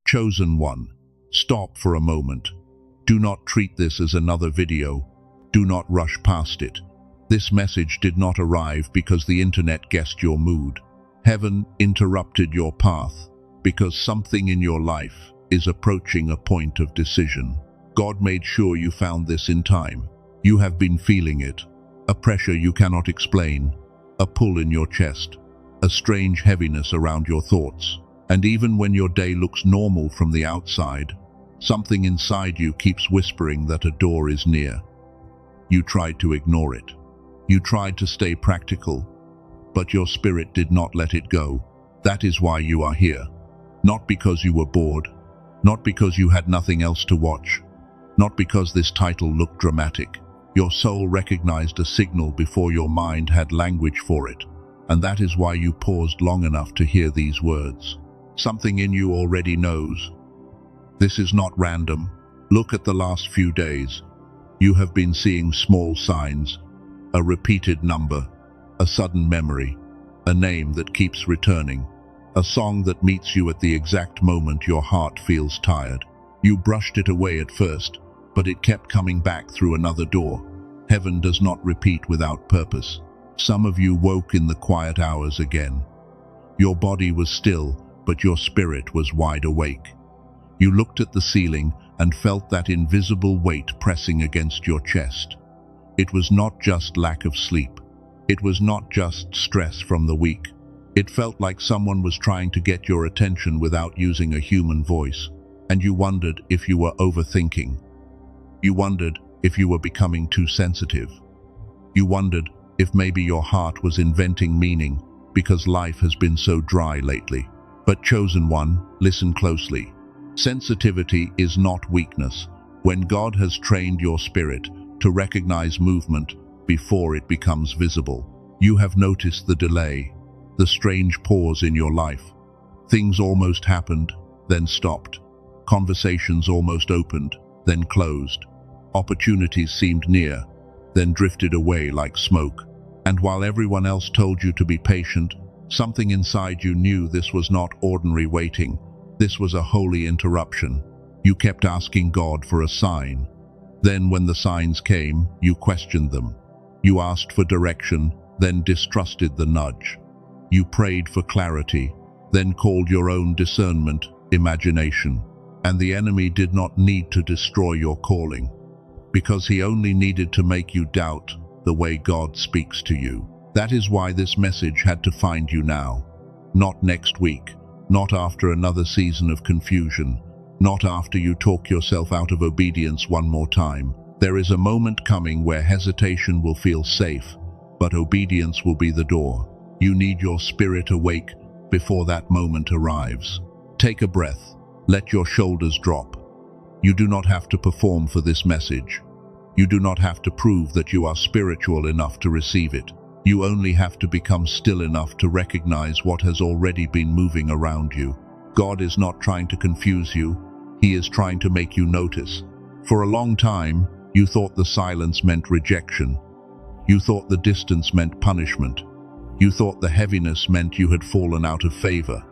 Chosen one, stop for a moment. Do not treat this as another video. Do not rush past it. This message did not arrive because the internet guessed your mood. Heaven interrupted your path because something in your life is approaching a point of decision. God made sure you found this in time. You have been feeling it. A pressure you cannot explain, a pull in your chest, a strange heaviness around your thoughts. And even when your day looks normal from the outside, something inside you keeps whispering that a door is near. You tried to ignore it. You tried to stay practical, but your spirit did not let it go. That is why you are here. Not because you were bored, not because you had nothing else to watch, not because this title looked dramatic. Your soul recognized a signal before your mind had language for it, and that is why you paused long enough to hear these words. Something in you already knows. This is not random. Look at the last few days. You have been seeing small signs, a repeated number, a sudden memory, a name that keeps returning, a song that meets you at the exact moment your heart feels tired. You brushed it away at first, but it kept coming back through another door. Heaven does not repeat without purpose. Some of you woke in the quiet hours again. Your body was still, but your spirit was wide awake. You looked at the ceiling and felt that invisible weight pressing against your chest. It was not just lack of sleep. It was not just stress from the week. It felt like someone was trying to get your attention without using a human voice, and you wondered if you were overthinking. You wondered if you were becoming too sensitive. You wondered if maybe your heart was inventing meaning because life has been so dry lately. But chosen one, listen closely. Sensitivity is not weakness. When God has trained your spirit to recognize movement before it becomes visible, you have noticed the delay, the strange pause in your life. Things almost happened, then stopped. Conversations almost opened, then closed. Opportunities seemed near, then drifted away like smoke. And while everyone else told you to be patient, something inside you knew this was not ordinary waiting. This was a holy interruption. You kept asking God for a sign. Then when the signs came, you questioned them. You asked for direction, then distrusted the nudge. You prayed for clarity, then called your own discernment, imagination. And the enemy did not need to destroy your calling, because he only needed to make you doubt the way God speaks to you. That is why this message had to find you now. Not next week, not after another season of confusion, not after you talk yourself out of obedience one more time. There is a moment coming where hesitation will feel safe, but obedience will be the door. You need your spirit awake before that moment arrives. Take a breath. Let your shoulders drop. You do not have to perform for this message. You do not have to prove that you are spiritual enough to receive it. You only have to become still enough to recognize what has already been moving around you. God is not trying to confuse you. He is trying to make you notice. For a long time, you thought the silence meant rejection. You thought the distance meant punishment. You thought the heaviness meant you had fallen out of favor.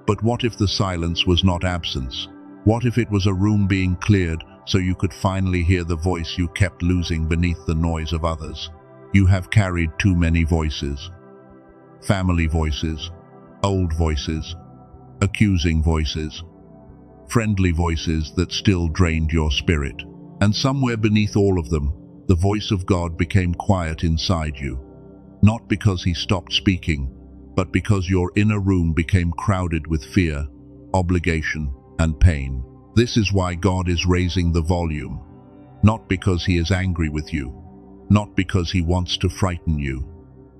But what if the silence was not absence? What if it was a room being cleared so you could finally hear the voice you kept losing beneath the noise of others? You have carried too many voices. Family voices, old voices, accusing voices, friendly voices that still drained your spirit. And somewhere beneath all of them, the voice of God became quiet inside you. Not because he stopped speaking, but because your inner room became crowded with fear, obligation, and pain. This is why God is raising the volume. Not because he is angry with you, not because he wants to frighten you,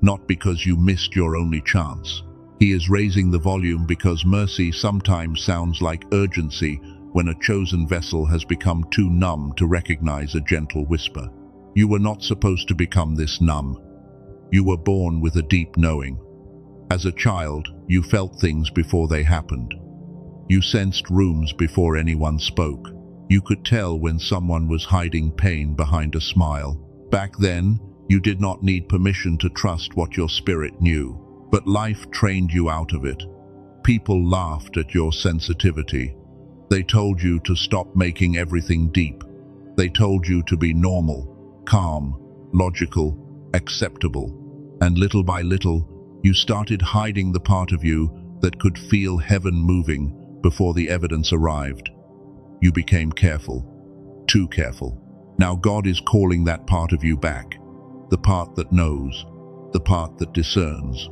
not because you missed your only chance. He is raising the volume because mercy sometimes sounds like urgency when a chosen vessel has become too numb to recognize a gentle whisper. You were not supposed to become this numb. You were born with a deep knowing. As a child, you felt things before they happened. You sensed rooms before anyone spoke. You could tell when someone was hiding pain behind a smile. Back then, you did not need permission to trust what your spirit knew, but life trained you out of it. People laughed at your sensitivity. They told you to stop making everything deep. They told you to be normal, calm, logical, acceptable. And little by little, you started hiding the part of you that could feel heaven moving before the evidence arrived. You became careful, too careful. Now God is calling that part of you back. The part that knows, the part that discerns,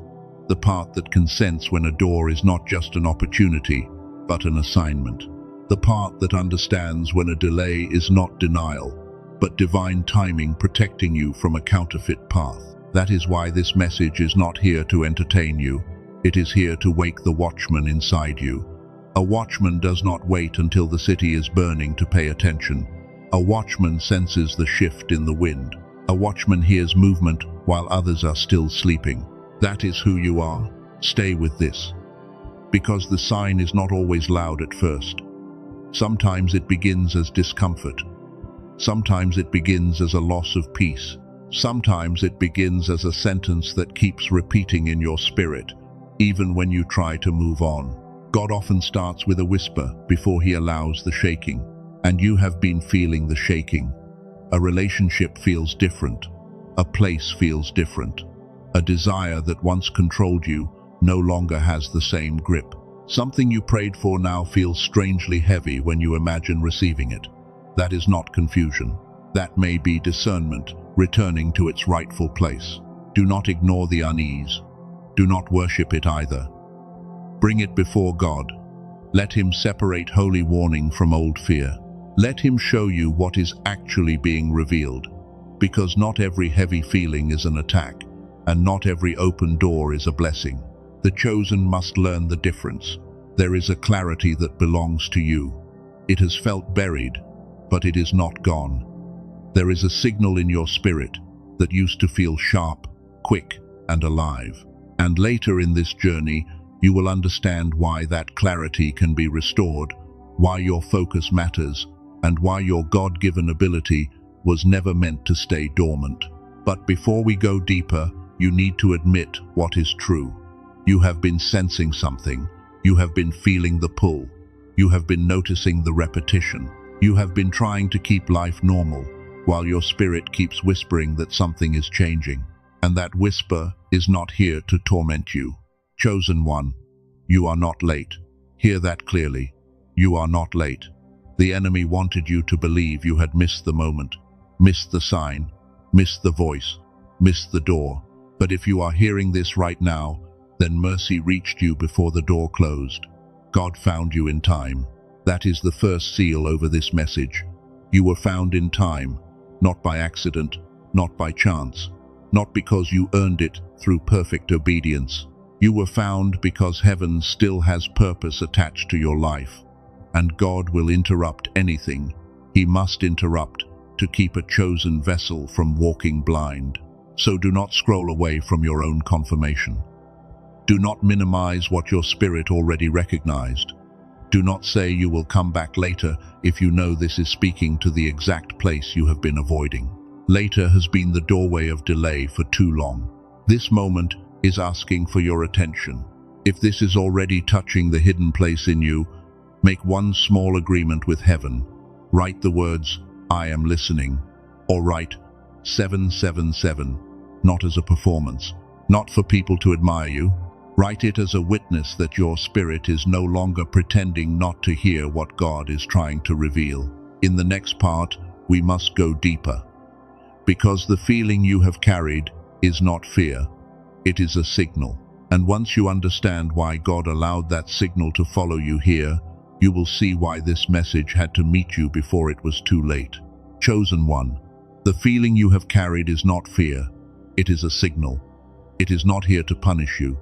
the part that can sense when a door is not just an opportunity, but an assignment. The part that understands when a delay is not denial, but divine timing protecting you from a counterfeit path. That is why this message is not here to entertain you. It is here to wake the watchman inside you. A watchman does not wait until the city is burning to pay attention. A watchman senses the shift in the wind. A watchman hears movement while others are still sleeping. That is who you are. Stay with this. Because the sign is not always loud at first. Sometimes it begins as discomfort. Sometimes it begins as a loss of peace. Sometimes it begins as a sentence that keeps repeating in your spirit, even when you try to move on. God often starts with a whisper before he allows the shaking. And you have been feeling the shaking. A relationship feels different. A place feels different. A desire that once controlled you no longer has the same grip. Something you prayed for now feels strangely heavy when you imagine receiving it. That is not confusion. That may be discernment returning to its rightful place. Do not ignore the unease. Do not worship it either. Bring it before God. Let him separate holy warning from old fear. Let him show you what is actually being revealed, because not every heavy feeling is an attack, and not every open door is a blessing. The chosen must learn the difference. There is a clarity that belongs to you. It has felt buried, but it is not gone. There is a signal in your spirit that used to feel sharp, quick, and alive. And later in this journey, you will understand why that clarity can be restored, why your focus matters, and why your God-given ability was never meant to stay dormant. But before we go deeper, you need to admit what is true. You have been sensing something. You have been feeling the pull. You have been noticing the repetition. You have been trying to keep life normal, while your spirit keeps whispering that something is changing. And that whisper is not here to torment you. Chosen one, you are not late. Hear that clearly. You are not late. The enemy wanted you to believe you had missed the moment, missed the sign, missed the voice, missed the door. But if you are hearing this right now, then mercy reached you before the door closed. God found you in time. That is the first seal over this message. You were found in time, not by accident, not by chance, not because you earned it through perfect obedience. You were found because heaven still has purpose attached to your life. And God will interrupt anything he must interrupt to keep a chosen vessel from walking blind. So do not scroll away from your own confirmation. Do not minimize what your spirit already recognized. Do not say you will come back later if you know this is speaking to the exact place you have been avoiding. Later has been the doorway of delay for too long. This moment is asking for your attention. If this is already touching the hidden place in you, make one small agreement with heaven. Write the words, "I am listening," or write 777, not as a performance, not for people to admire you. Write it as a witness that your spirit is no longer pretending not to hear what God is trying to reveal. In the next part, we must go deeper. Because the feeling you have carried is not fear, it is a signal. And once you understand why God allowed that signal to follow you here, you will see why this message had to meet you before it was too late. Chosen one, the feeling you have carried is not fear, it is a signal. It is not here to punish you.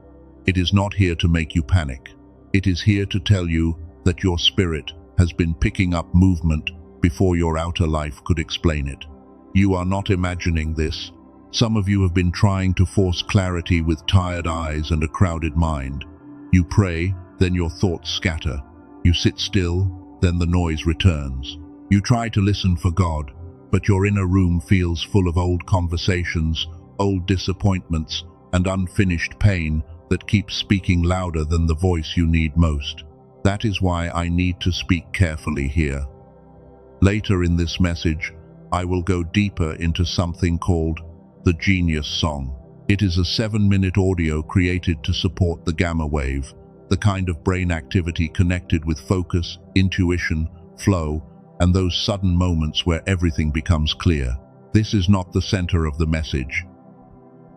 It is not here to make you panic. It is here to tell you that your spirit has been picking up movement before your outer life could explain it. You are not imagining this. Some of you have been trying to force clarity with tired eyes and a crowded mind. You pray, then your thoughts scatter. You sit still, then the noise returns. You try to listen for God, but your inner room feels full of old conversations, old disappointments, and unfinished pain that keeps speaking louder than the voice you need most. That is why I need to speak carefully here. Later in this message, I will go deeper into something called the Genius Song. It is a 7-minute audio created to support the gamma wave, the kind of brain activity connected with focus, intuition, flow, and those sudden moments where everything becomes clear. This is not the center of the message.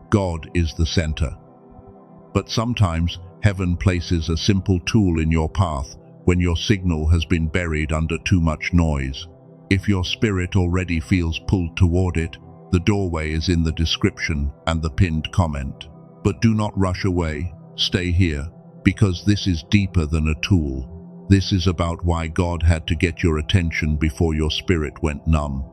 God is the center. But sometimes heaven places a simple tool in your path when your signal has been buried under too much noise. If your spirit already feels pulled toward it, the doorway is in the description and the pinned comment. But do not rush away, stay here, because this is deeper than a tool. This is about why God had to get your attention before your spirit went numb.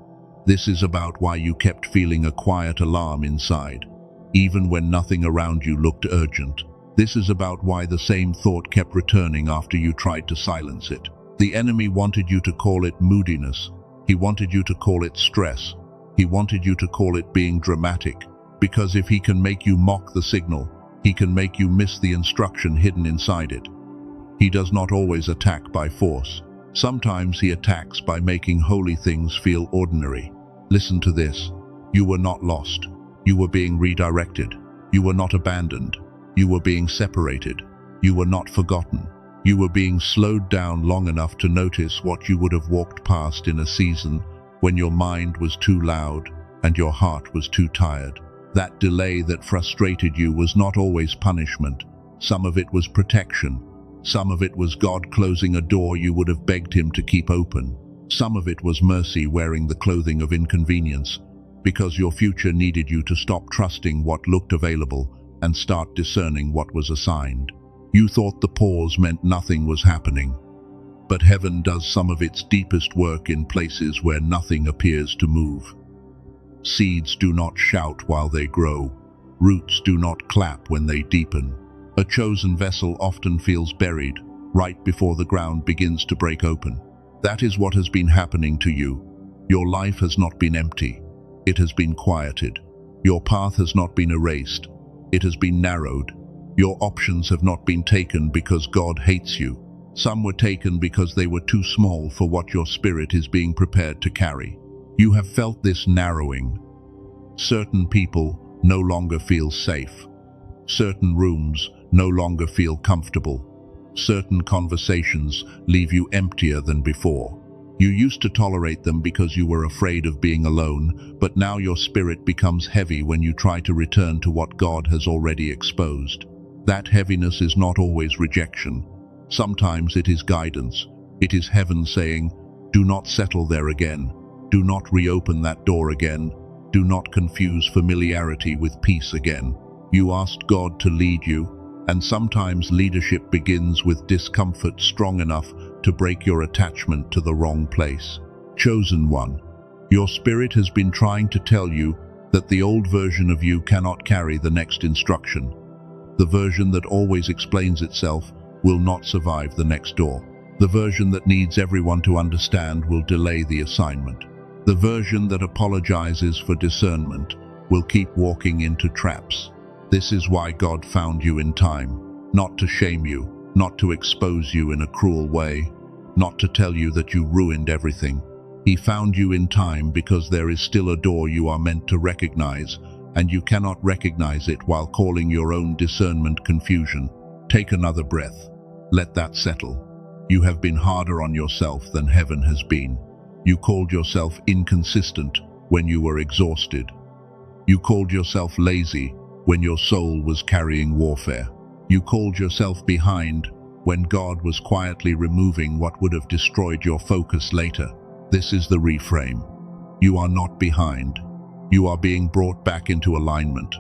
This is about why you kept feeling a quiet alarm inside, even when nothing around you looked urgent. This is about why the same thought kept returning after you tried to silence it. The enemy wanted you to call it moodiness. He wanted you to call it stress. He wanted you to call it being dramatic, because if he can make you mock the signal, he can make you miss the instruction hidden inside it. He does not always attack by force. Sometimes he attacks by making holy things feel ordinary. Listen to this. You were not lost. You were being redirected. You were not abandoned. You were being separated. You were not forgotten. You were being slowed down long enough to notice what you would have walked past in a season when your mind was too loud and your heart was too tired. That delay that frustrated you was not always punishment. Some of it was protection. Some of it was God closing a door you would have begged him to keep open. Some of it was mercy wearing the clothing of inconvenience, because your future needed you to stop trusting what looked available and start discerning what was assigned. You thought the pause meant nothing was happening. But heaven does some of its deepest work in places where nothing appears to move. Seeds do not shout while they grow. Roots do not clap when they deepen. A chosen vessel often feels buried right before the ground begins to break open. That is what has been happening to you. Your life has not been empty. It has been quieted. Your path has not been erased. It has been narrowed. Your options have not been taken because God hates you. Some were taken because they were too small for what your spirit is being prepared to carry. You have felt this narrowing. Certain people no longer feel safe. Certain rooms no longer feel comfortable. Certain conversations leave you emptier than before. You used to tolerate them because you were afraid of being alone, but now your spirit becomes heavy when you try to return to what God has already exposed. That heaviness is not always rejection. Sometimes it is guidance. It is heaven saying, do not settle there again. Do not reopen that door again. Do not confuse familiarity with peace again. You asked God to lead you, and sometimes leadership begins with discomfort strong enough to break your attachment to the wrong place. Chosen one, your spirit has been trying to tell you that the old version of you cannot carry the next instruction. The version that always explains itself will not survive the next door. The version that needs everyone to understand will delay the assignment. The version that apologizes for discernment will keep walking into traps. This is why God found you in time, not to shame you, not to expose you in a cruel way, not to tell you that you ruined everything. He found you in time because there is still a door you are meant to recognize, and you cannot recognize it while calling your own discernment confusion. Take another breath. Let that settle. You have been harder on yourself than heaven has been. You called yourself inconsistent when you were exhausted. You called yourself lazy when your soul was carrying warfare. You called yourself behind when God was quietly removing what would have destroyed your focus later. This is the reframe. You are not behind. You are being brought back into alignment.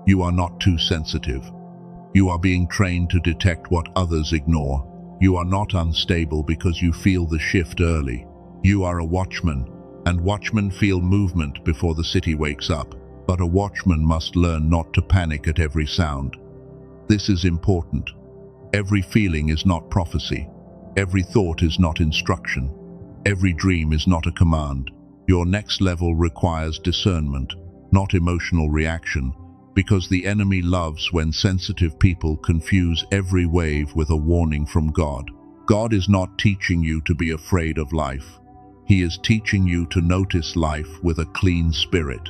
You are not too sensitive. You are being trained to detect what others ignore. You are not unstable because you feel the shift early. You are a watchman, and watchmen feel movement before the city wakes up. But a watchman must learn not to panic at every sound. This is important. Every feeling is not prophecy. Every thought is not instruction. Every dream is not a command. Your next level requires discernment, not emotional reaction, because the enemy loves when sensitive people confuse every wave with a warning from God. God is not teaching you to be afraid of life. He is teaching you to notice life with a clean spirit.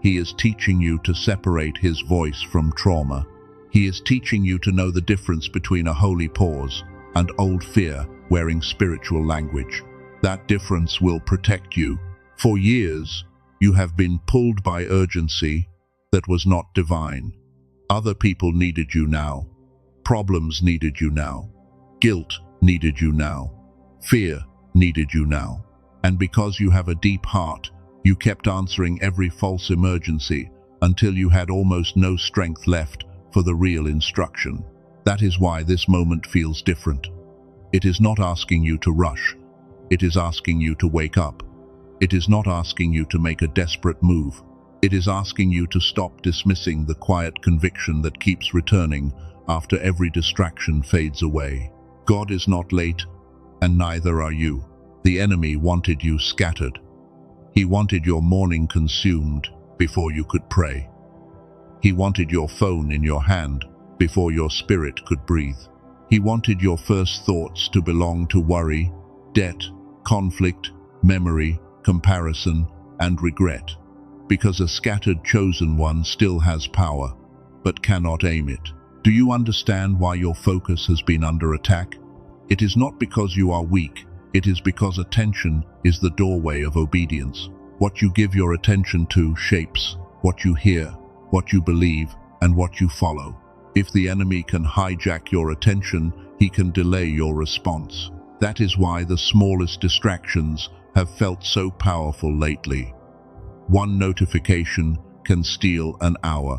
He is teaching you to separate his voice from trauma. He is teaching you to know the difference between a holy pause and old fear wearing spiritual language. That difference will protect you. For years, you have been pulled by urgency that was not divine. Other people needed you now. Problems needed you now. Guilt needed you now. Fear needed you now. And because you have a deep heart, you kept answering every false emergency until you had almost no strength left for the real instruction. That is why this moment feels different. It is not asking you to rush. It is asking you to wake up. It is not asking you to make a desperate move. It is asking you to stop dismissing the quiet conviction that keeps returning after every distraction fades away. God is not late, and neither are you. The enemy wanted you scattered. He wanted your morning consumed before you could pray. He wanted your phone in your hand before your spirit could breathe. He wanted your first thoughts to belong to worry, debt, conflict, memory, comparison, and regret. Because a scattered chosen one still has power, but cannot aim it. Do you understand why your focus has been under attack? It is not because you are weak. It is because attention is the doorway of obedience. What you give your attention to shapes what you hear, what you believe, and what you follow. If the enemy can hijack your attention, he can delay your response. That is why the smallest distractions have felt so powerful lately. One notification can steal an hour.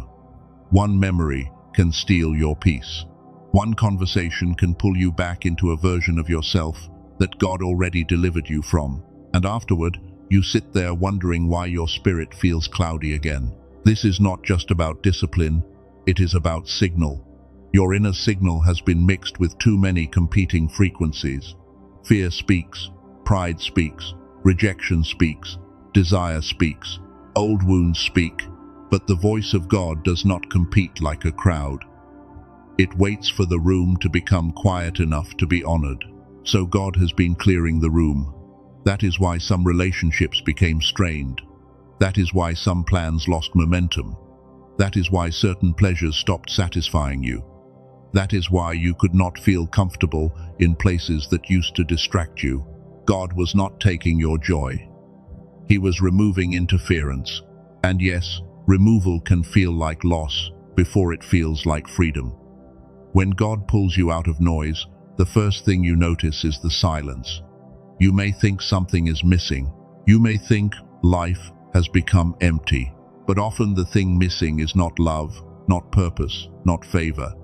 One memory can steal your peace. One conversation can pull you back into a version of yourself that God already delivered you from. And afterward, you sit there wondering why your spirit feels cloudy again. This is not just about discipline, it is about signal. Your inner signal has been mixed with too many competing frequencies. Fear speaks, pride speaks, rejection speaks, desire speaks, old wounds speak, but the voice of God does not compete like a crowd. It waits for the room to become quiet enough to be honored. So God has been clearing the room. That is why some relationships became strained. That is why some plans lost momentum. That is why certain pleasures stopped satisfying you. That is why you could not feel comfortable in places that used to distract you. God was not taking your joy. He was removing interference. And yes, removal can feel like loss before it feels like freedom. When God pulls you out of noise, the first thing you notice is the silence. You may think something is missing. You may think life has become empty. But often the thing missing is not love, not purpose, not favor.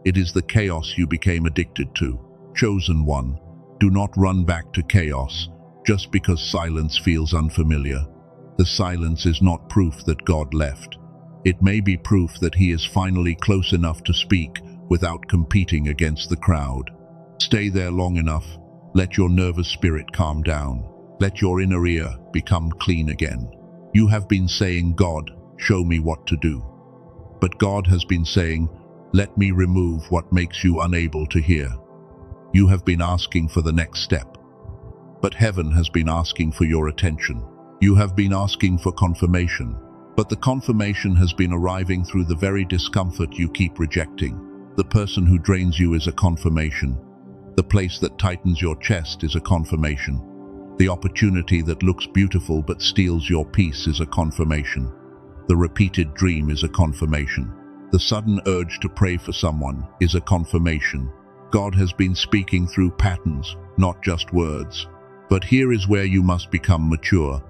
It is the chaos you became addicted to. Chosen one, do not run back to chaos just because silence feels unfamiliar. The silence is not proof that God left. It may be proof that he is finally close enough to speak without competing against the crowd. Stay there long enough. Let your nervous spirit calm down. Let your inner ear become clean again. You have been saying, God, show me what to do. But God has been saying, let me remove what makes you unable to hear. You have been asking for the next step. But heaven has been asking for your attention. You have been asking for confirmation. But the confirmation has been arriving through the very discomfort you keep rejecting. The person who drains you is a confirmation. The place that tightens your chest is a confirmation. The opportunity that looks beautiful but steals your peace is a confirmation. The repeated dream is a confirmation. The sudden urge to pray for someone is a confirmation. God has been speaking through patterns, not just words. But here is where you must become mature.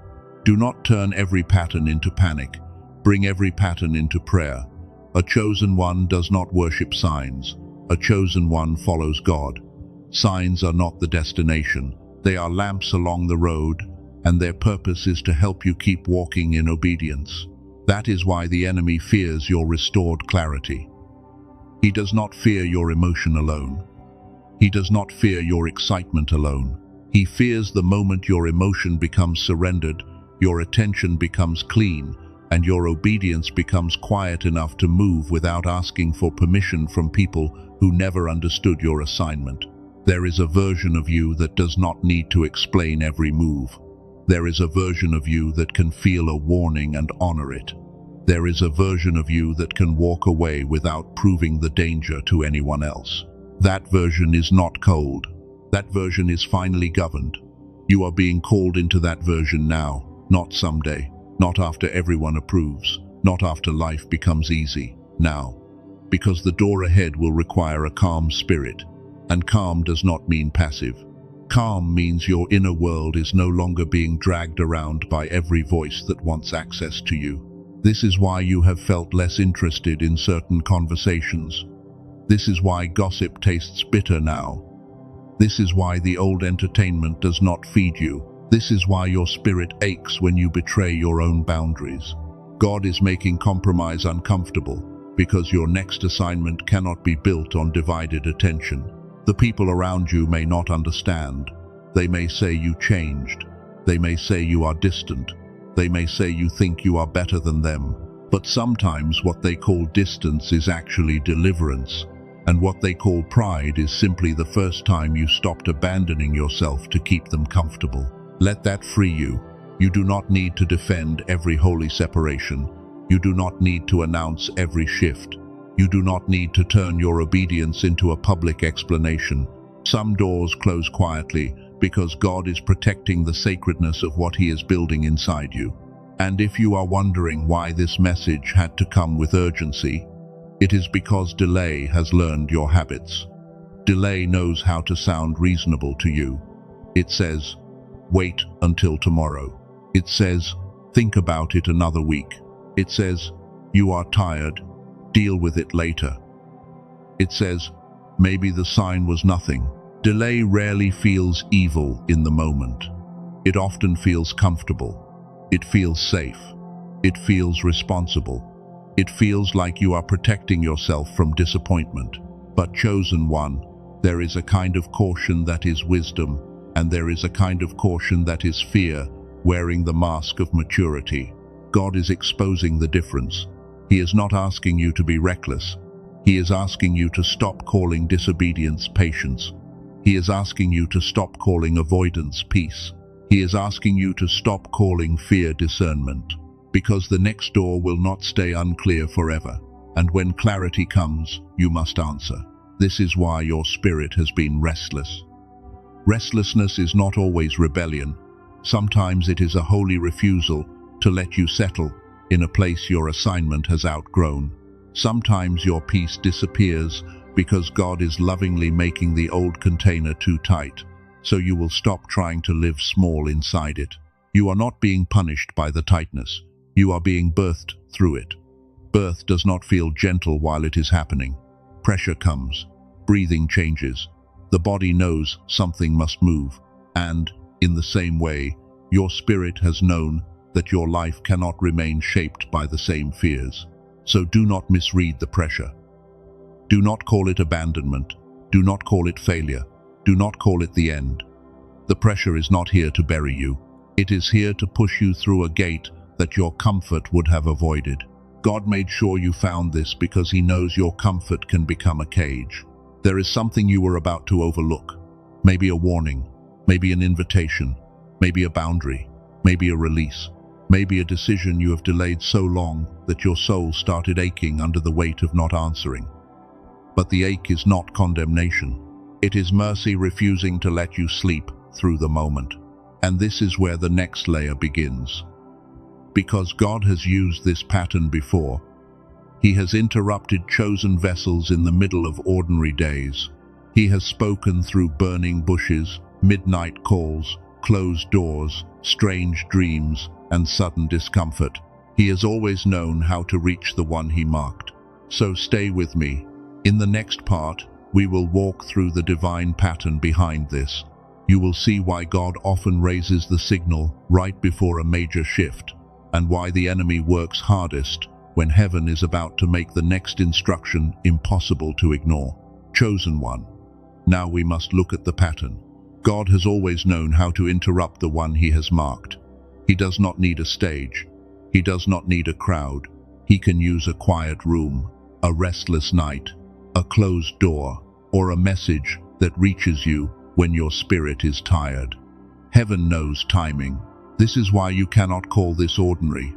Do not turn every pattern into panic. Bring every pattern into prayer. A chosen one does not worship signs. A chosen one follows God. Signs are not the destination. They are lamps along the road, and their purpose is to help you keep walking in obedience. That is why the enemy fears your restored clarity. He does not fear your emotion alone. He does not fear your excitement alone. He fears the moment your emotion becomes surrendered, your attention becomes clean, and your obedience becomes quiet enough to move without asking for permission from people who never understood your assignment. There is a version of you that does not need to explain every move. There is a version of you that can feel a warning and honor it. There is a version of you that can walk away without proving the danger to anyone else. That version is not cold. That version is finally governed. You are being called into that version now, not someday, not after everyone approves, not after life becomes easy, now. Because the door ahead will require a calm spirit, and calm does not mean passive. Calm means your inner world is no longer being dragged around by every voice that wants access to you. This is why you have felt less interested in certain conversations. This is why gossip tastes bitter now. This is why the old entertainment does not feed you. This is why your spirit aches when you betray your own boundaries. God is making compromise uncomfortable, because your next assignment cannot be built on divided attention. The people around you may not understand. They may say you changed. They may say you are distant. They may say you think you are better than them. But sometimes what they call distance is actually deliverance. And what they call pride is simply the first time you stopped abandoning yourself to keep them comfortable. Let that free you. You do not need to defend every holy separation. You do not need to announce every shift. You do not need to turn your obedience into a public explanation. Some doors close quietly because God is protecting the sacredness of what He is building inside you. And if you are wondering why this message had to come with urgency, it is because delay has learned your habits. Delay knows how to sound reasonable to you. It says, wait until tomorrow. It says, think about it another week. It says, you are tired. Deal with it later. It says, maybe the sign was nothing. Delay rarely feels evil in the moment. It often feels comfortable. It feels safe. It feels responsible. It feels like you are protecting yourself from disappointment. But chosen one, there is a kind of caution that is wisdom, and there is a kind of caution that is fear, wearing the mask of maturity. God is exposing the difference. He is not asking you to be reckless. He is asking you to stop calling disobedience patience. He is asking you to stop calling avoidance peace. He is asking you to stop calling fear discernment. Because the next door will not stay unclear forever. And when clarity comes, you must answer. This is why your spirit has been restless. Restlessness is not always rebellion. Sometimes it is a holy refusal to let you settle in a place your assignment has outgrown. Sometimes your peace disappears because God is lovingly making the old container too tight, so you will stop trying to live small inside it. You are not being punished by the tightness. You are being birthed through it. Birth does not feel gentle while it is happening. Pressure comes. Breathing changes. The body knows something must move. And, in the same way, your spirit has known that your life cannot remain shaped by the same fears. So do not misread the pressure. Do not call it abandonment. Do not call it failure. Do not call it the end. The pressure is not here to bury you. It is here to push you through a gate that your comfort would have avoided. God made sure you found this because He knows your comfort can become a cage. There is something you were about to overlook. Maybe a warning, maybe an invitation, maybe a boundary, maybe a release. Maybe a decision you have delayed so long that your soul started aching under the weight of not answering. But the ache is not condemnation. It is mercy refusing to let you sleep through the moment. And this is where the next layer begins. Because God has used this pattern before, He has interrupted chosen vessels in the middle of ordinary days. He has spoken through burning bushes, midnight calls, closed doors, strange dreams, and sudden discomfort. He has always known how to reach the one He marked. So stay with me. In the next part, we will walk through the divine pattern behind this. You will see why God often raises the signal right before a major shift, and why the enemy works hardest when heaven is about to make the next instruction impossible to ignore. Chosen one. Now we must look at the pattern. God has always known how to interrupt the one He has marked. He does not need a stage. He does not need a crowd. He can use a quiet room, a restless night, a closed door, or a message that reaches you when your spirit is tired. Heaven knows timing. This is why you cannot call this ordinary.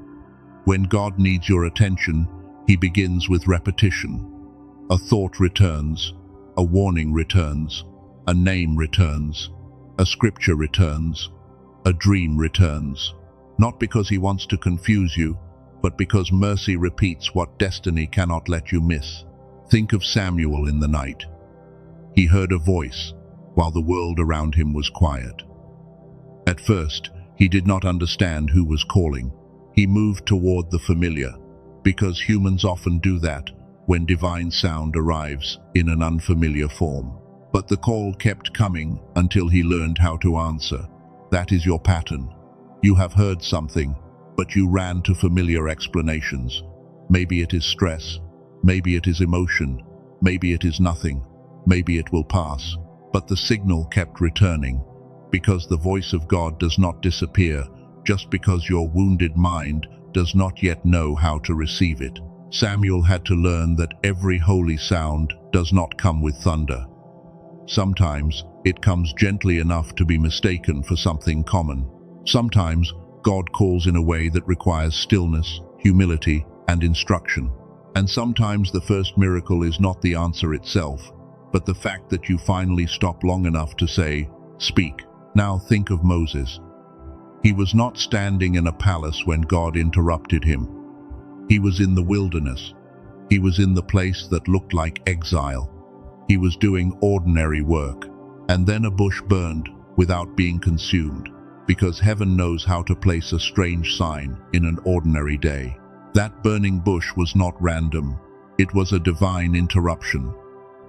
When God needs your attention, He begins with repetition. A thought returns, a warning returns, a name returns, a scripture returns, a dream returns. Not because He wants to confuse you, but because mercy repeats what destiny cannot let you miss. Think of Samuel in the night. He heard a voice while the world around him was quiet. At first, he did not understand who was calling. He moved toward the familiar, because humans often do that when divine sound arrives in an unfamiliar form. But the call kept coming until he learned how to answer. That is your pattern. You have heard something, but you ran to familiar explanations. Maybe it is stress, maybe it is emotion, maybe it is nothing, maybe it will pass. But the signal kept returning, because the voice of God does not disappear just because your wounded mind does not yet know how to receive it. Samuel had to learn that every holy sound does not come with thunder. Sometimes it comes gently enough to be mistaken for something common. Sometimes God calls in a way that requires stillness, humility, and instruction. And sometimes the first miracle is not the answer itself, but the fact that you finally stop long enough to say, "Speak." Now think of Moses. He was not standing in a palace when God interrupted him. He was in the wilderness. He was in the place that looked like exile. He was doing ordinary work. And then a bush burned without being consumed, because heaven knows how to place a strange sign in an ordinary day. That burning bush was not random. It was a divine interruption.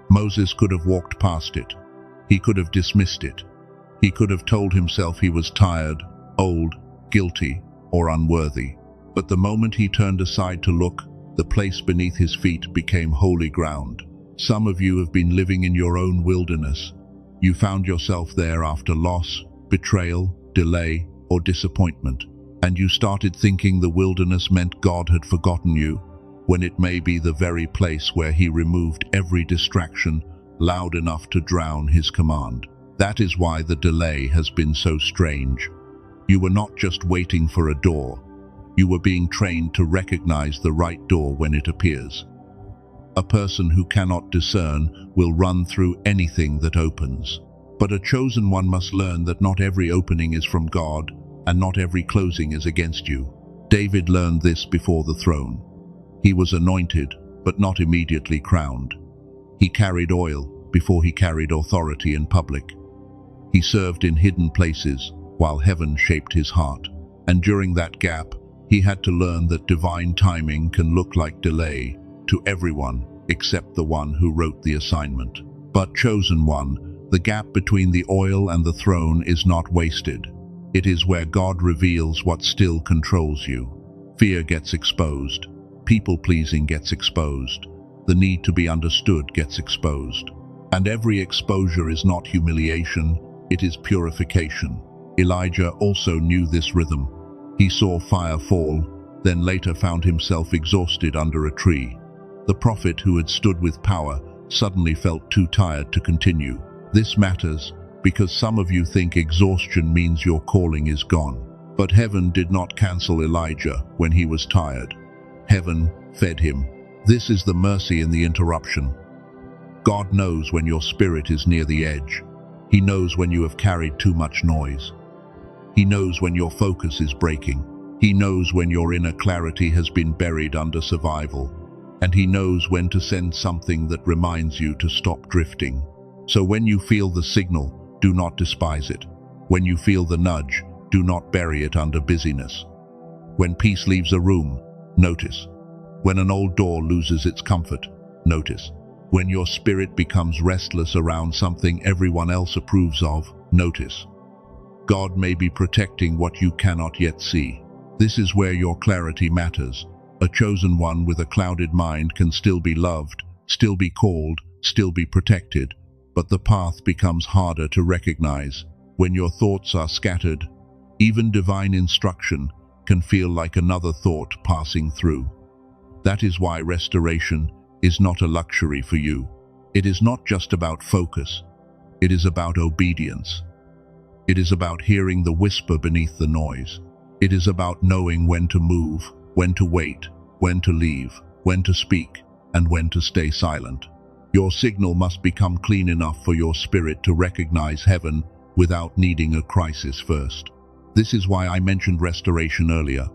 Moses could have walked past it. He could have dismissed it. He could have told himself he was tired, old, guilty, or unworthy. But the moment he turned aside to look, the place beneath his feet became holy ground. Some of you have been living in your own wilderness. You found yourself there after loss, betrayal, delay, or disappointment. And you started thinking the wilderness meant God had forgotten you, when it may be the very place where He removed every distraction loud enough to drown His command. That is why the delay has been so strange. You were not just waiting for a door. You were being trained to recognize the right door when it appears. A person who cannot discern will run through anything that opens. But a chosen one must learn that not every opening is from God, and not every closing is against you. David learned this before the throne. He was anointed, but not immediately crowned. He carried oil before he carried authority in public. He served in hidden places while heaven shaped his heart. And during that gap, he had to learn that divine timing can look like delay to everyone except the one who wrote the assignment. But chosen one, the gap between the oil and the throne is not wasted. It is where God reveals what still controls you. Fear gets exposed. People-pleasing gets exposed. The need to be understood gets exposed. And every exposure is not humiliation, it is purification. Elijah also knew this rhythm. He saw fire fall, then later found himself exhausted under a tree. The prophet who had stood with power suddenly felt too tired to continue. This matters because some of you think exhaustion means your calling is gone. But heaven did not cancel Elijah when he was tired. Heaven fed him. This is the mercy in the interruption. God knows when your spirit is near the edge. He knows when you have carried too much noise. He knows when your focus is breaking. He knows when your inner clarity has been buried under survival. And He knows when to send something that reminds you to stop drifting. So when you feel the signal, do not despise it. When you feel the nudge, do not bury it under busyness. When peace leaves a room, notice. When an old door loses its comfort, notice. When your spirit becomes restless around something everyone else approves of, notice. God may be protecting what you cannot yet see. This is where your clarity matters. A chosen one with a clouded mind can still be loved, still be called, still be protected, but the path becomes harder to recognize. When your thoughts are scattered, even divine instruction can feel like another thought passing through. That is why restoration is not a luxury for you. It is not just about focus. It is about obedience. It is about hearing the whisper beneath the noise. It is about knowing when to move, when to wait, when to leave, when to speak, and when to stay silent. Your signal must become clean enough for your spirit to recognize heaven without needing a crisis first. This is why I mentioned restoration earlier,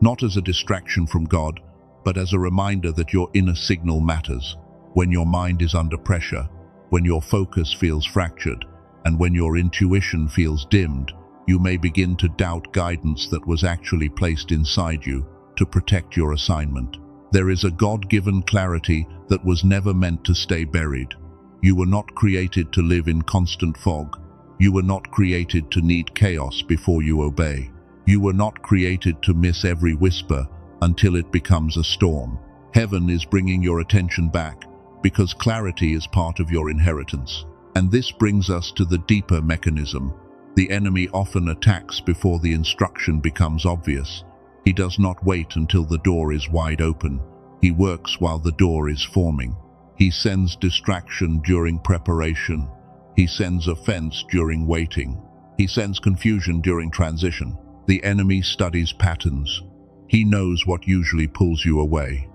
not as a distraction from God, but as a reminder that your inner signal matters. When your mind is under pressure, when your focus feels fractured, and when your intuition feels dimmed, you may begin to doubt guidance that was actually placed inside you to protect your assignment. There is a God-given clarity that was never meant to stay buried. You were not created to live in constant fog. You were not created to need chaos before you obey. You were not created to miss every whisper until it becomes a storm. Heaven is bringing your attention back because clarity is part of your inheritance. And this brings us to the deeper mechanism. The enemy often attacks before the instruction becomes obvious. He does not wait until the door is wide open. He works while the door is forming. He sends distraction during preparation. He sends offense during waiting. He sends confusion during transition. The enemy studies patterns. He knows what usually pulls you away.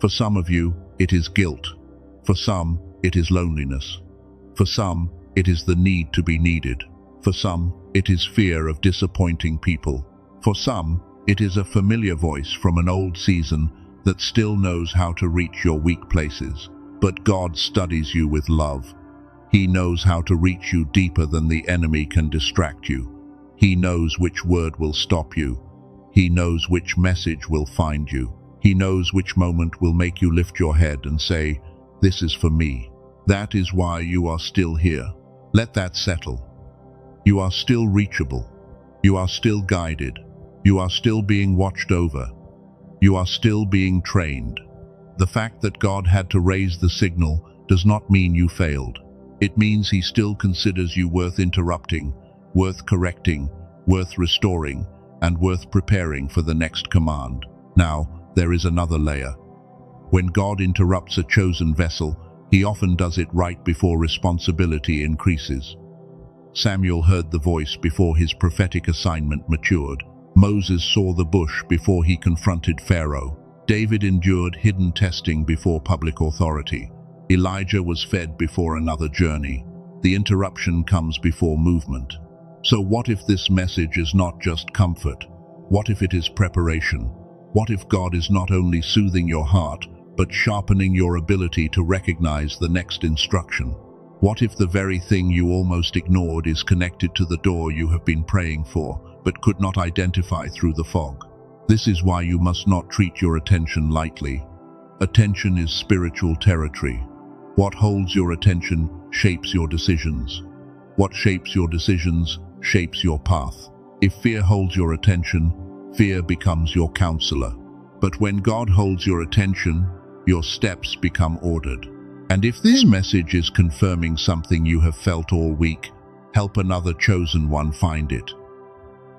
For some of you, it is guilt. For some, it is loneliness. For some, it is the need to be needed. For some, it is fear of disappointing people. For some, it is a familiar voice from an old season that still knows how to reach your weak places. But God studies you with love. He knows how to reach you deeper than the enemy can distract you. He knows which word will stop you. He knows which message will find you. He knows which moment will make you lift your head and say, "This is for me." That is why you are still here. Let that settle. You are still reachable. You are still guided. You are still being watched over. You are still being trained. The fact that God had to raise the signal does not mean you failed. It means He still considers you worth interrupting, worth correcting, worth restoring, and worth preparing for the next command. Now, there is another layer. When God interrupts a chosen vessel, He often does it right before responsibility increases. Samuel heard the voice before his prophetic assignment matured. Moses saw the bush before he confronted Pharaoh. David endured hidden testing before public authority. Elijah was fed before another journey. The interruption comes before movement. So what if this message is not just comfort? What if it is preparation? What if God is not only soothing your heart, but sharpening your ability to recognize the next instruction? What if the very thing you almost ignored is connected to the door you have been praying for, but could not identify through the fog? This is why you must not treat your attention lightly. Attention is spiritual territory. What holds your attention shapes your decisions. What shapes your decisions shapes your path. If fear holds your attention, fear becomes your counselor. But when God holds your attention, your steps become ordered. And if this message is confirming something you have felt all week, help another chosen one find it.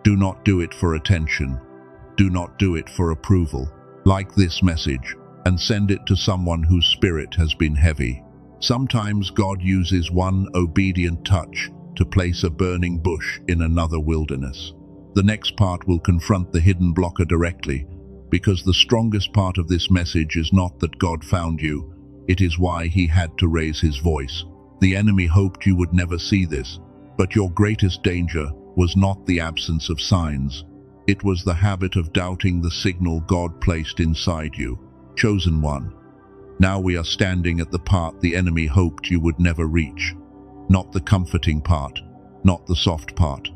Do not do it for attention. Do not do it for approval. Like this message and send it to someone whose spirit has been heavy. Sometimes God uses one obedient touch to place a burning bush in another wilderness. The next part will confront the hidden blocker directly, because the strongest part of this message is not that God found you, it is why He had to raise His voice. The enemy hoped you would never see this, but your greatest danger was not the absence of signs. It was the habit of doubting the signal God placed inside you. Chosen one. Now we are standing at the part the enemy hoped you would never reach. Not the comforting part, not the soft part,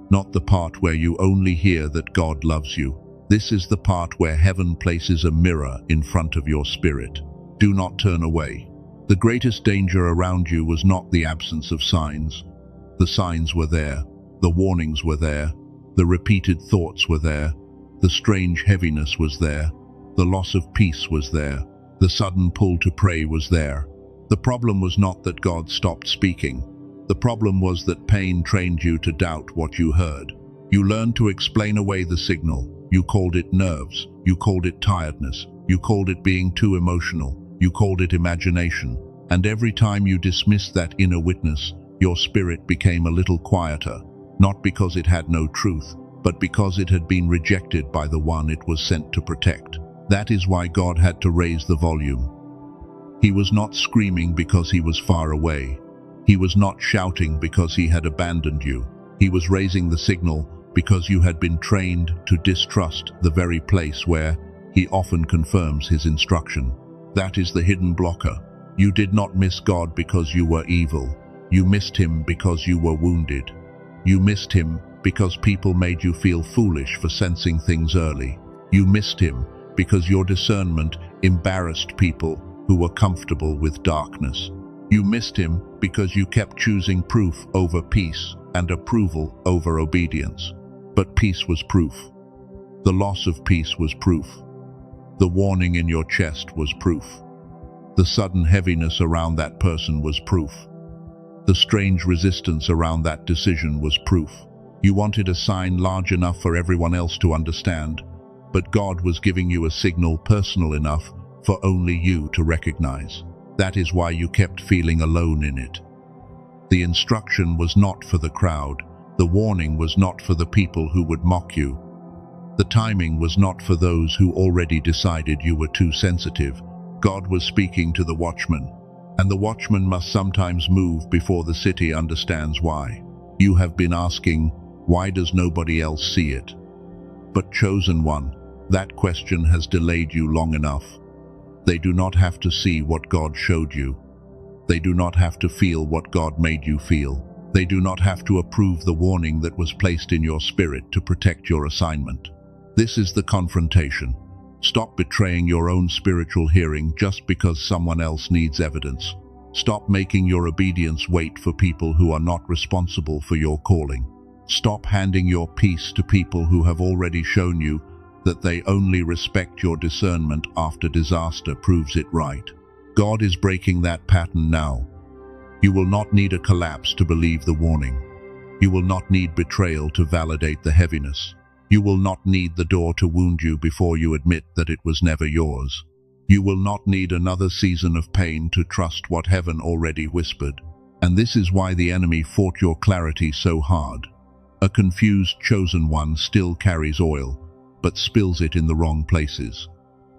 not the part where you only hear that God loves you. This is the part where heaven places a mirror in front of your spirit. Do not turn away. The greatest danger around you was not the absence of signs. The signs were there, the warnings were there, the repeated thoughts were there, the strange heaviness was there, the loss of peace was there, the sudden pull to pray was there. The problem was not that God stopped speaking. The problem was that pain trained you to doubt what you heard. You learned to explain away the signal. You called it nerves. You called it tiredness. You called it being too emotional. You called it imagination. And every time you dismissed that inner witness, your spirit became a little quieter, not because it had no truth, but because it had been rejected by the one it was sent to protect. That is why God had to raise the volume. He was not screaming because he was far away. He was not shouting because he had abandoned you. He was raising the signal because you had been trained to distrust the very place where he often confirms his instruction. That is the hidden blocker. You did not miss God because you were evil. You missed him because you were wounded. You missed him because people made you feel foolish for sensing things early. You missed him because your discernment embarrassed people who were comfortable with darkness. You missed him because you kept choosing proof over peace and approval over obedience. But peace was proof. The loss of peace was proof. The warning in your chest was proof. The sudden heaviness around that person was proof. The strange resistance around that decision was proof. You wanted a sign large enough for everyone else to understand, but God was giving you a signal personal enough for only you to recognize. That is why you kept feeling alone in it. The instruction was not for the crowd. The warning was not for the people who would mock you. The timing was not for those who already decided you were too sensitive. God was speaking to the watchman, and the watchman must sometimes move before the city understands why. You have been asking, why does nobody else see it? But chosen one, that question has delayed you long enough. They do not have to see what God showed you. They do not have to feel what God made you feel. They do not have to approve the warning that was placed in your spirit to protect your assignment. This is the confrontation. Stop betraying your own spiritual hearing just because someone else needs evidence. Stop making your obedience wait for people who are not responsible for your calling. Stop handing your peace to people who have already shown you that they only respect your discernment after disaster proves it right. God is breaking that pattern now. You will not need a collapse to believe the warning. You will not need betrayal to validate the heaviness. You will not need the door to wound you before you admit that it was never yours. You will not need another season of pain to trust what heaven already whispered. And this is why the enemy fought your clarity so hard. A confused chosen one still carries oil, but spills it in the wrong places.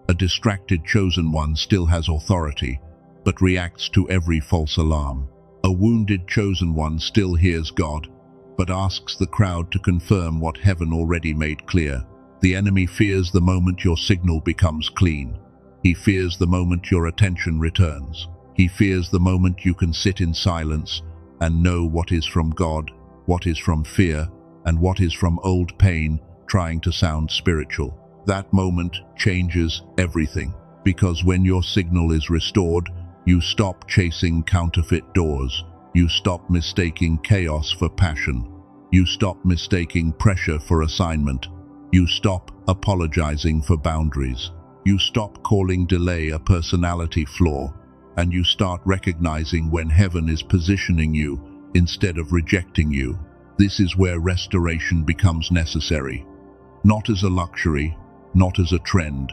A distracted chosen one still has authority, but reacts to every false alarm. A wounded chosen one still hears God, but asks the crowd to confirm what heaven already made clear. The enemy fears the moment your signal becomes clean. He fears the moment your attention returns. He fears the moment you can sit in silence and know what is from God, what is from fear, and what is from old pain trying to sound spiritual. That moment changes everything, because when your signal is restored, you stop chasing counterfeit doors. You stop mistaking chaos for passion. You stop mistaking pressure for assignment. You stop apologizing for boundaries. You stop calling delay a personality flaw, and you start recognizing when heaven is positioning you instead of rejecting you. This is where restoration becomes necessary. Not as a luxury, not as a trend,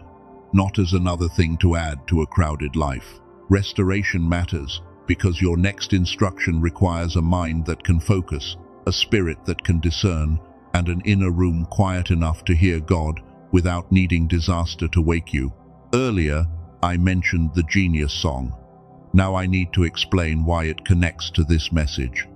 not as another thing to add to a crowded life. Restoration matters because your next instruction requires a mind that can focus, a spirit that can discern, and an inner room quiet enough to hear God without needing disaster to wake you. Earlier, I mentioned the Genius song. Now I need to explain why it connects to this message.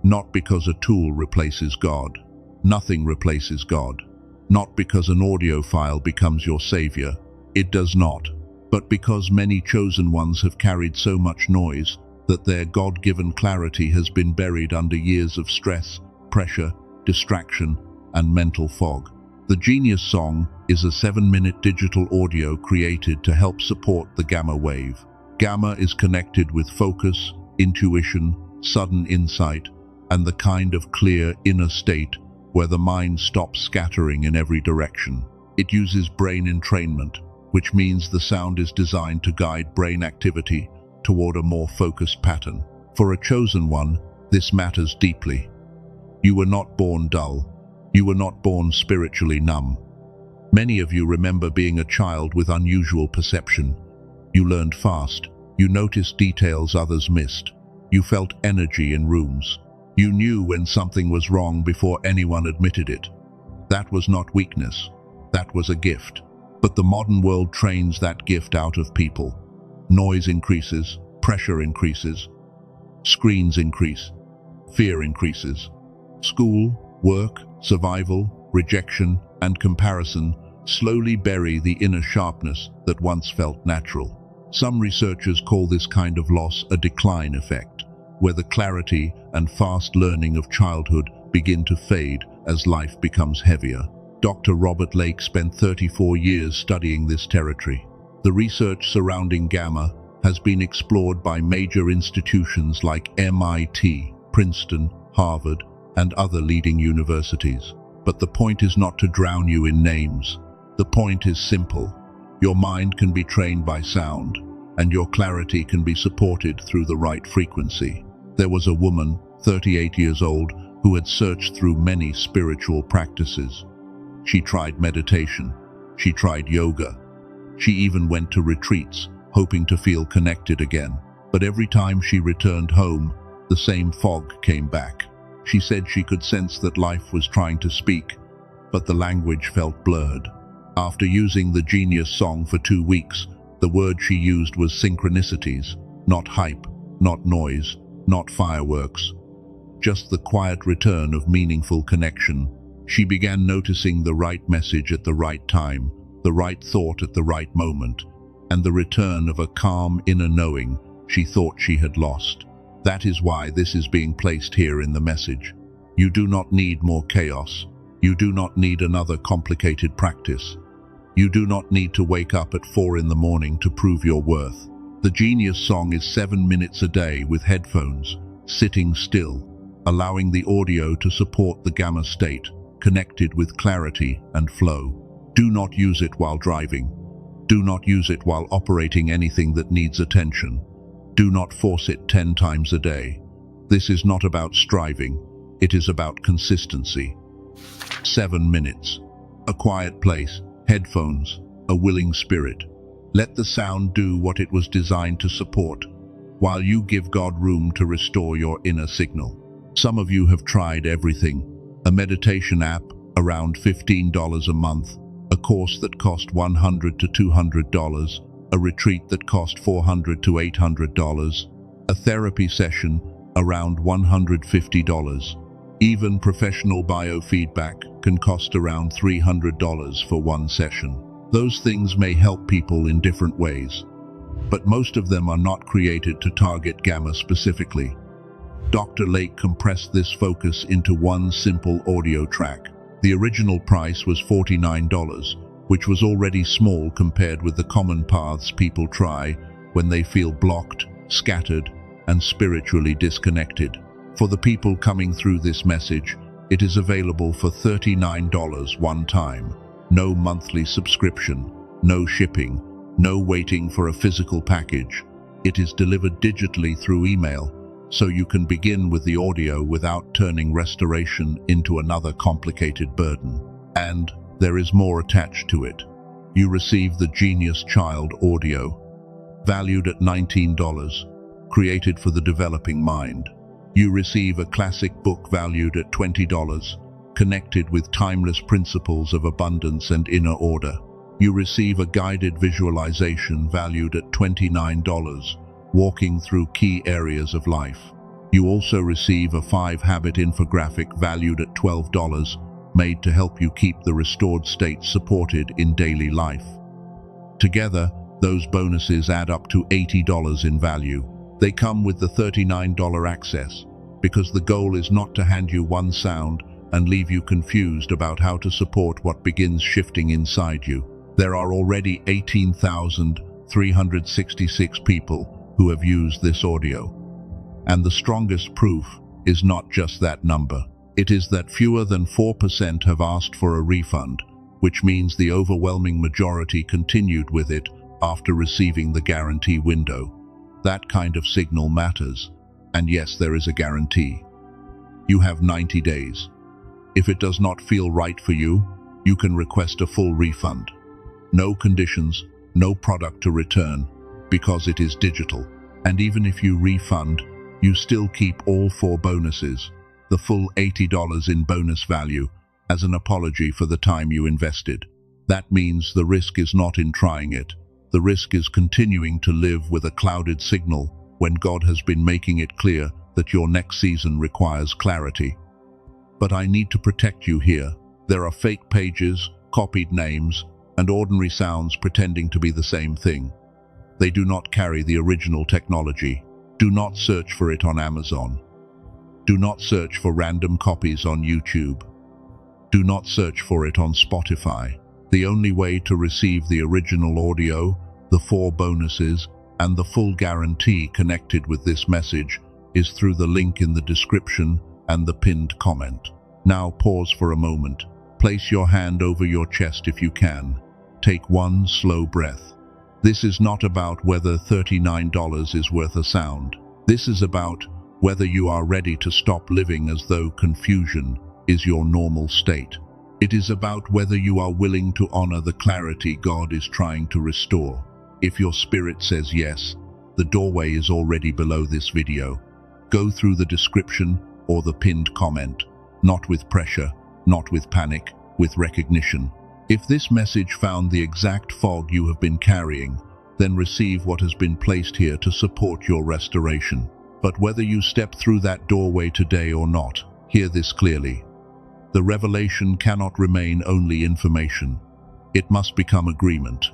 Not because a tool replaces God. Nothing replaces God. Not because an audio file becomes your savior. It does not. But because many chosen ones have carried so much noise that their God-given clarity has been buried under years of stress, pressure, distraction, and mental fog. The Genius song is a 7-minute digital audio created to help support the gamma wave. Gamma is connected with focus, intuition, sudden insight, and the kind of clear inner state where the mind stops scattering in every direction. It uses brain entrainment, which means the sound is designed to guide brain activity toward a more focused pattern. For a chosen one, this matters deeply. You were not born dull. You were not born spiritually numb. Many of you remember being a child with unusual perception. You learned fast. You noticed details others missed. You felt energy in rooms. You knew when something was wrong before anyone admitted it. That was not weakness. That was a gift. But the modern world trains that gift out of people. Noise increases, pressure increases, screens increase, fear increases. School, work, survival, rejection, and comparison slowly bury the inner sharpness that once felt natural. Some researchers call this kind of loss a decline effect, where the clarity and fast learning of childhood begin to fade as life becomes heavier. Dr. Robert Lake spent 34 years studying this territory. The research surrounding gamma has been explored by major institutions like MIT, Princeton, Harvard, and other leading universities. But the point is not to drown you in names. The point is simple. Your mind can be trained by sound, and your clarity can be supported through the right frequency. There was a woman, 38 years old, who had searched through many spiritual practices. She tried meditation. She tried yoga. She even went to retreats, hoping to feel connected again. But every time she returned home, the same fog came back. She said she could sense that life was trying to speak, but the language felt blurred. After using the Genius song for 2 weeks, the word she used was synchronicities, not hype, not noise, not fireworks. Just the quiet return of meaningful connection. She began noticing the right message at the right time, the right thought at the right moment, and the return of a calm inner knowing she thought she had lost. That is why this is being placed here in the message. You do not need more chaos. You do not need another complicated practice. You do not need to wake up at 4 in the morning to prove your worth. The Genius song is 7 minutes a day with headphones, sitting still, allowing the audio to support the gamma state, connected with clarity and flow. Do not use it while driving. Do not use it while operating anything that needs attention. Do not force it 10 times a day. This is not about striving. It is about consistency. 7 minutes. A quiet place, headphones, a willing spirit. Let the sound do what it was designed to support, while you give God room to restore your inner signal. Some of you have tried everything. A meditation app, around $15 a month, a course that cost $100 to $200, a retreat that cost $400 to $800, a therapy session, around $150. Even professional biofeedback can cost around $300 for one session. Those things may help people in different ways, but most of them are not created to target gamma specifically. Dr. Lake compressed this focus into one simple audio track. The original price was $49, which was already small compared with the common paths people try when they feel blocked, scattered, and spiritually disconnected. For the people coming through this message, it is available for $39 one time. No monthly subscription, no shipping, no waiting for a physical package. It is delivered digitally through email, so you can begin with the audio without turning restoration into another complicated burden. And there is more attached to it. You receive the Genius Child audio, valued at $19, created for the developing mind. You receive a classic book valued at $20, connected with timeless principles of abundance and inner order. You receive a guided visualization valued at $29, walking through key areas of life. You also receive a 5-habit infographic valued at $12, made to help you keep the restored state supported in daily life. Together, those bonuses add up to $80 in value. They come with the $39 access, because the goal is not to hand you one sound and leave you confused about how to support what begins shifting inside you. There are already 18,366 people who have used this audio. And the strongest proof is not just that number. It is that fewer than 4% have asked for a refund, which means the overwhelming majority continued with it after receiving the guarantee window. That kind of signal matters. And yes, there is a guarantee. You have 90 days. If it does not feel right for you, you can request a full refund. No conditions, no product to return, because it is digital. And even if you refund, you still keep all 4 bonuses. the full $80 in bonus value as an apology for the time you invested. That means the risk is not in trying it. The risk is continuing to live with a clouded signal when God has been making it clear that your next season requires clarity. But I need to protect you here. There are fake pages, copied names, and ordinary sounds pretending to be the same thing. They do not carry the original technology. Do not search for it on Amazon. Do not search for random copies on YouTube. Do not search for it on Spotify. The only way to receive the original audio, the 4 bonuses, and the full guarantee connected with this message is through the link in the description and the pinned comment. Now pause for a moment. Place your hand over your chest if you can. Take one slow breath. This is not about whether $39 is worth a sound. This is about whether you are ready to stop living as though confusion is your normal state. It is about whether you are willing to honor the clarity God is trying to restore. If your spirit says yes, the doorway is already below this video. Go through the description or the pinned comment, not with pressure, not with panic, with recognition. If this message found the exact fog you have been carrying, then receive what has been placed here to support your restoration. But whether you step through that doorway today or not, hear this clearly. The revelation cannot remain only information. It must become agreement.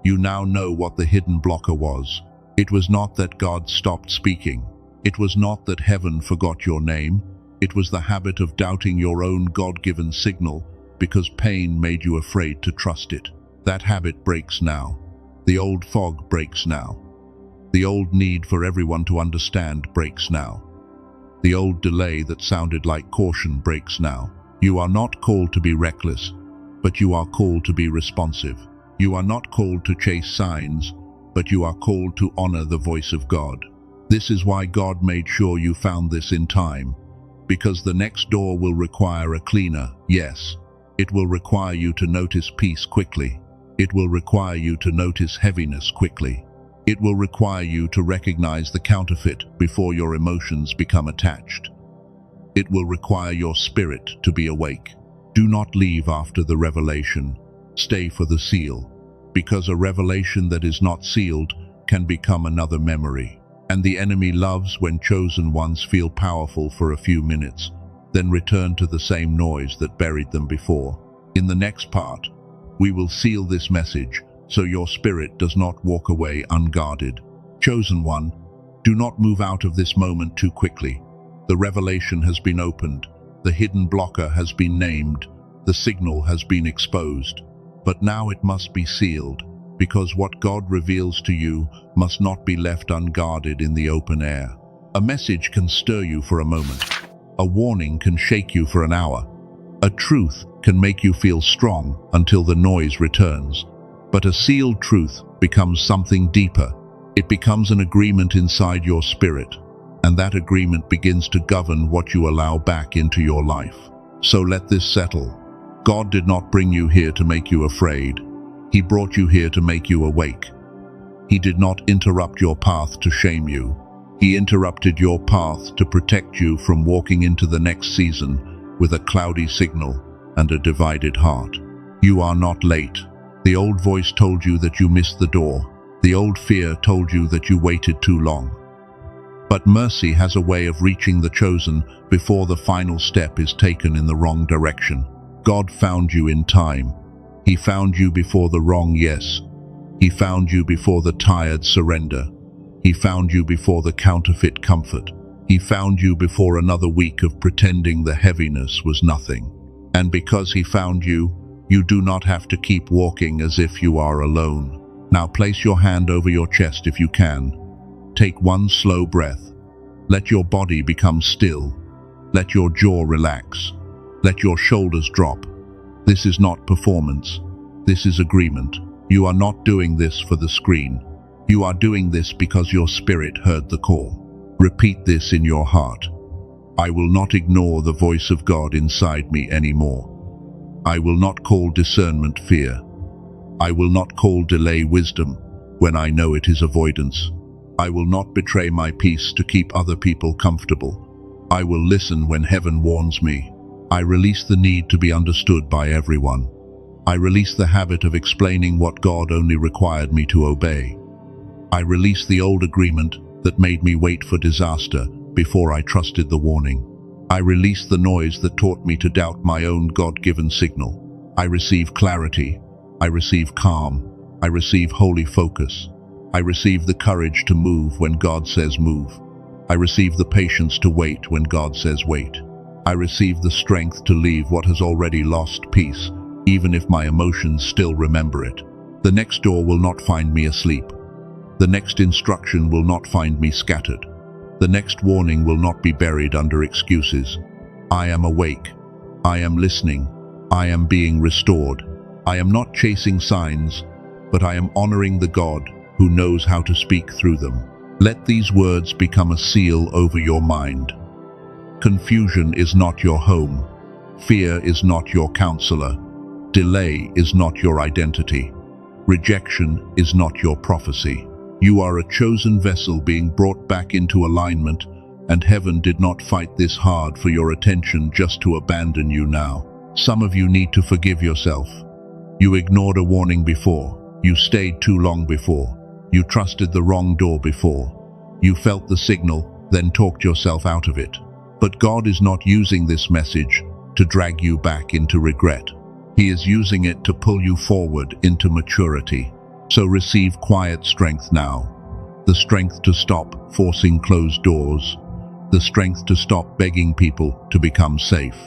You now know what the hidden blocker was. It was not that God stopped speaking. It was not that heaven forgot your name. It was the habit of doubting your own God-given signal because pain made you afraid to trust it. That habit breaks now. The old fog breaks now. The old need for everyone to understand breaks now. The old delay that sounded like caution breaks now. You are not called to be reckless, but you are called to be responsive. You are not called to chase signs, but you are called to honor the voice of God. This is why God made sure you found this in time, because the next door will require a cleaner, yes. It will require you to notice peace quickly. It will require you to notice heaviness quickly. It will require you to recognize the counterfeit before your emotions become attached. It will require your spirit to be awake. Do not leave after the revelation. Stay for the seal, because a revelation that is not sealed can become another memory. And the enemy loves when chosen ones feel powerful for a few minutes, then return to the same noise that buried them before. In the next part, we will seal this message so your spirit does not walk away unguarded. Chosen one, do not move out of this moment too quickly. The revelation has been opened, the hidden blocker has been named, the signal has been exposed. But now it must be sealed, because what God reveals to you must not be left unguarded in the open air. A message can stir you for a moment. A warning can shake you for an hour. A truth can make you feel strong until the noise returns. But a sealed truth becomes something deeper. It becomes an agreement inside your spirit, and that agreement begins to govern what you allow back into your life. So let this settle. God did not bring you here to make you afraid. He brought you here to make you awake. He did not interrupt your path to shame you. He interrupted your path to protect you from walking into the next season with a cloudy signal and a divided heart. You are not late. The old voice told you that you missed the door. The old fear told you that you waited too long. But mercy has a way of reaching the chosen before the final step is taken in the wrong direction. God found you in time. He found you before the wrong yes. He found you before the tired surrender. He found you before the counterfeit comfort. He found you before another week of pretending the heaviness was nothing. And because he found you, you do not have to keep walking as if you are alone. Now place your hand over your chest if you can. Take one slow breath. Let your body become still. Let your jaw relax. Let your shoulders drop. This is not performance. This is agreement. You are not doing this for the screen. You are doing this because your spirit heard the call. Repeat this in your heart. I will not ignore the voice of God inside me anymore. I will not call discernment fear. I will not call delay wisdom when I know it is avoidance. I will not betray my peace to keep other people comfortable. I will listen when heaven warns me. I release the need to be understood by everyone. I release the habit of explaining what God only required me to obey. I release the old agreement that made me wait for disaster before I trusted the warning. I release the noise that taught me to doubt my own God-given signal. I receive clarity. I receive calm. I receive holy focus. I receive the courage to move when God says move. I receive the patience to wait when God says wait. I receive the strength to leave what has already lost peace, even if my emotions still remember it. The next door will not find me asleep. The next instruction will not find me scattered. The next warning will not be buried under excuses. I am awake. I am listening. I am being restored. I am not chasing signs, but I am honoring the God who knows how to speak through them. Let these words become a seal over your mind. Confusion is not your home. Fear is not your counselor. Delay is not your identity. Rejection is not your prophecy. You are a chosen vessel being brought back into alignment, and heaven did not fight this hard for your attention just to abandon you now. Some of you need to forgive yourself. You ignored a warning before. You stayed too long before. You trusted the wrong door before. You felt the signal, then talked yourself out of it. But God is not using this message to drag you back into regret. He is using it to pull you forward into maturity. So receive quiet strength now. The strength to stop forcing closed doors. The strength to stop begging people to become safe.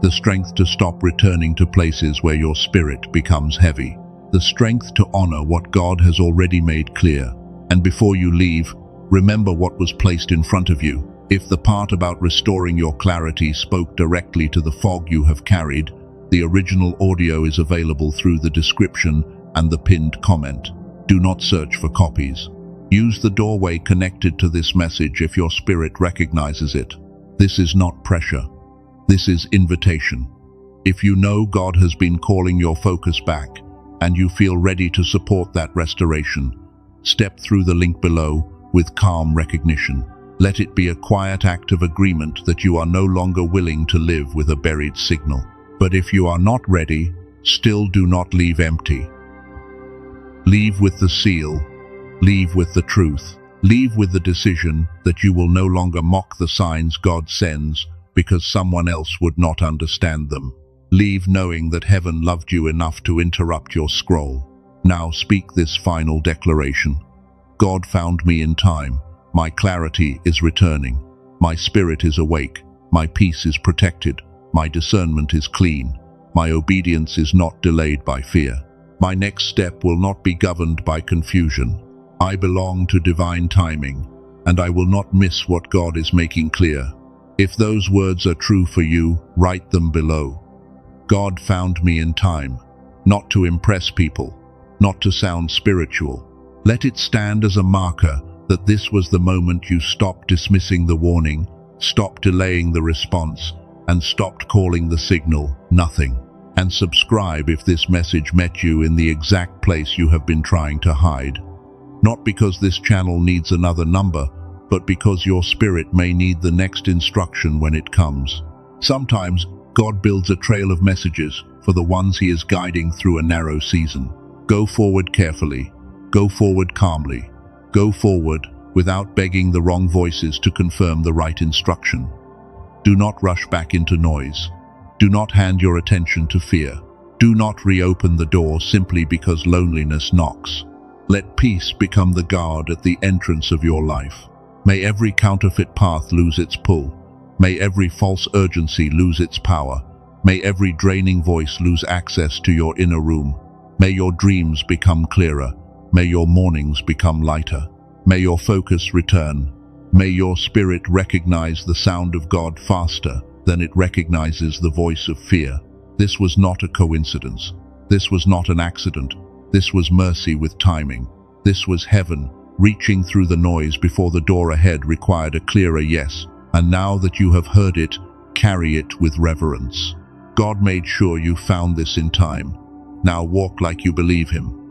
The strength to stop returning to places where your spirit becomes heavy. The strength to honor what God has already made clear. And before you leave, remember what was placed in front of you. If the part about restoring your clarity spoke directly to the fog you have carried, the original audio is available through the description and the pinned comment. Do not search for copies. Use the doorway connected to this message if your spirit recognizes it. This is not pressure. This is invitation. If you know God has been calling your focus back, and you feel ready to support that restoration, step through the link below with calm recognition. Let it be a quiet act of agreement that you are no longer willing to live with a buried signal. But if you are not ready, still do not leave empty. Leave with the seal. Leave with the truth. Leave with the decision that you will no longer mock the signs God sends because someone else would not understand them. Leave knowing that heaven loved you enough to interrupt your scroll. Now speak this final declaration. God found me in time. My clarity is returning. My spirit is awake. My peace is protected. My discernment is clean. My obedience is not delayed by fear. My next step will not be governed by confusion. I belong to divine timing, and I will not miss what God is making clear. If those words are true for you, write them below. God found me in time, not to impress people, not to sound spiritual. Let it stand as a marker that this was the moment you stopped dismissing the warning, stopped delaying the response, and stopped calling the signal nothing. And subscribe if this message met you in the exact place you have been trying to hide. Not because this channel needs another number, but because your spirit may need the next instruction when it comes. Sometimes, God builds a trail of messages for the ones He is guiding through a narrow season. Go forward carefully. Go forward calmly. Go forward without begging the wrong voices to confirm the right instruction. Do not rush back into noise. Do not hand your attention to fear. Do not reopen the door simply because loneliness knocks. Let peace become the guard at the entrance of your life. May every counterfeit path lose its pull. May every false urgency lose its power. May every draining voice lose access to your inner room. May your dreams become clearer. May your mornings become lighter. May your focus return. May your spirit recognize the sound of God faster than it recognizes the voice of fear. This was not a coincidence. This was not an accident. This was mercy with timing. This was heaven reaching through the noise before the door ahead required a clearer yes. And now that you have heard it, carry it with reverence. God made sure you found this in time. Now walk like you believe Him.